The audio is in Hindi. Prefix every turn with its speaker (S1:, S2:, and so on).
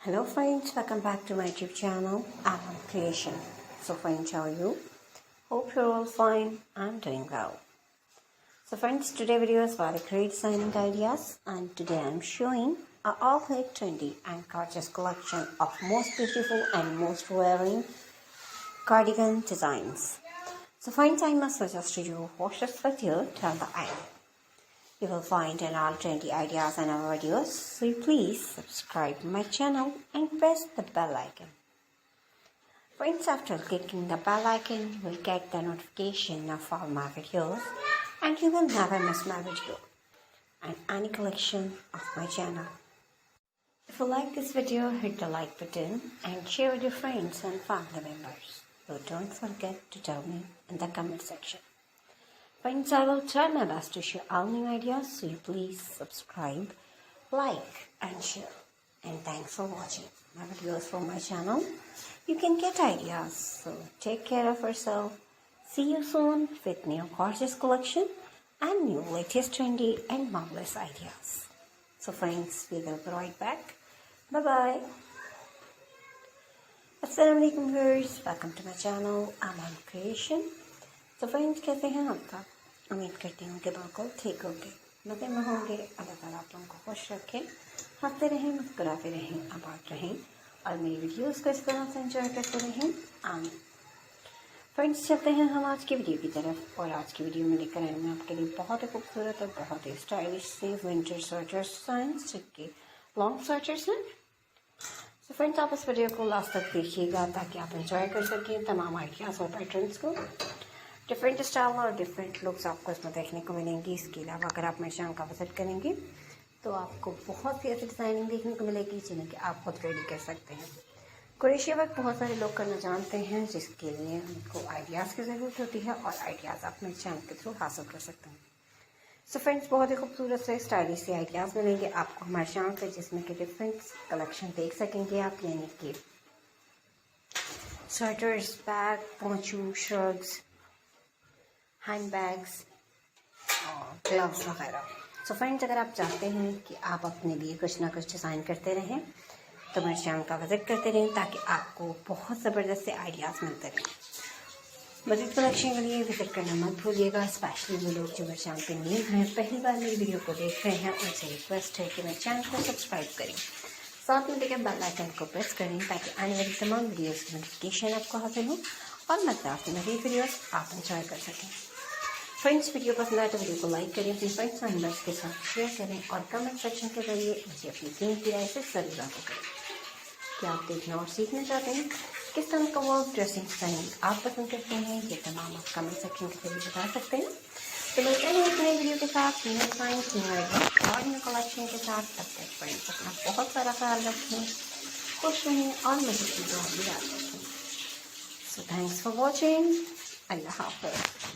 S1: Hello friends, welcome back to my YouTube channel. I'm on Creation. So friends, how are you? Hope you're all fine. I'm doing well. So friends, today video is about great designing ideas, and today I'm showing a all hit trendy and gorgeous collection of most beautiful and most wearing cardigan designs. So friends, I must suggest you watch this video till the end. You will find an all trendy ideas in our videos, so please subscribe my channel and press the bell icon. Friends, after clicking the bell icon, you will get the notification of all my videos and you will never miss my video and any collection of my channel. If you like this video, hit the like button and share with your friends and family members. So don't forget to tell me in the comment section. Friends, I will try my best to share all new ideas, so you please subscribe, like and share. And thanks for watching my videos from my channel. You can get ideas, so take care of yourself. See you soon with new gorgeous collection and new latest trendy and marvelous ideas. So friends, we will be right back. Bye bye. Assalamualaikum viewers, welcome to my channel. I'm on Creation. तो फ्रेंड्स, कैसे हैं आप सब? उम्मीद करती हूँ कि बिल्कुल ठीक होंगे, मज़े में होंगे। अल्लाह ताला आप लोगों को खुश रखें, हंसते रहें, मुस्कुराते रहें, आबाद रहें और मेरी वीडियोस को इस तरह से एंजॉय करते रहें। आमीन। फ्रेंड्स, चलते हैं हम आज की वीडियो की तरफ। और आज की वीडियो में लेकर आए मैं आपके लिए बहुत ही खूबसूरत और बहुत ही स्टाइलिश से विंटर स्वेटर्स डिज़ाइंस, जिनके लॉन्ग स्वेटर्स हैं। तो फ्रेंड्स, आप इस वीडियो को लास्ट तक देखिएगा ताकि आप एंजॉय कर सकें तमाम आइडियाज़ और पैटर्न्स को। डिफरेंट स्टाइल और डिफरेंट लुक्स आपको इसमें देखने को मिलेंगी। इसके अलावा अगर आप मेरे चैनल का विजिट करेंगे तो आपको बहुत सी ऐसी डिज़ाइनिंग देखने को मिलेगी जिन्हें कि आप खुद रेडी कर सकते हैं। क्रोशे वर्क बहुत सारे लोग करना जानते हैं, जिसके लिए उनको आइडियाज़ की ज़रूरत होती है और आइडियाज़ आप मेरे चैनल के थ्रू हासिल कर सकते हैं। सो फ्रेंड्स, बहुत ही खूबसूरत से स्टाइलिश से आइडियाज़ मिलेंगे आपको हमारे चैनल पर, जिसमें कि डिफरेंट कलेक्शन देख सकेंगे आप, यानी कि sweaters, bag, poncho, shirts, hand bags और ग्लव्स वगैरह। सो फ्रेंड्स, अगर आप चाहते हैं कि आप अपने लिए कुछ ना कुछ डिज़ाइन करते रहें तो मेरे चैनल का विजिट करते रहें ताकि आपको बहुत ज़बरदस्त से आइडियाज़ मिलते रहें। मज़ीद कलेक्शन के लिए विजिट करना मत भूलिएगा, स्पेशली वो लोग जो मेरे चैनल पे न्यू हैं, पहली बार मेरी वीडियो को देख रहे हैं, उनसे रिक्वेस्ट है कि मेरे चैनल को सब्सक्राइब करें, साथ में देखिए बेल आइकन को प्रेस करें ताकि आने वाली तमाम वीडियोज़ की नोटिफिकेशन आपको हासिल हो और मज़ेदार से मज़ीद वीडियोज़ आप इंजॉय कर सकें। फ्रेंड्स, वीडियो पसंद आए तो वीडियो को लाइक करें, अपने फ्रेंड्स और मेंबर्स के साथ शेयर करें और कमेंट सेक्शन के जरिए मुझे अपनी कीमती राय से ज़रूर आगाह करें। क्या आप देखना और सीखना चाहते हैं? किस तरह का वर्क, ड्रेसिंग स्टाइल आप पसंद करते हैं? ये तमाम आप कमेंट सेक्शन के जरिए बता सकते हैं। तो मिलते हैं एक नई वीडियो के साथ, न्यू डिज़ाइंस, न्यू आइडिया और न्यू कलेक्शन के साथ। तब तक फ्रेंड्स अपना बहुत सारा ख्याल रखें, खुश रहें और मुझे भी याद रखें। So thanks for watching. अल्लाह हाफ़िज़।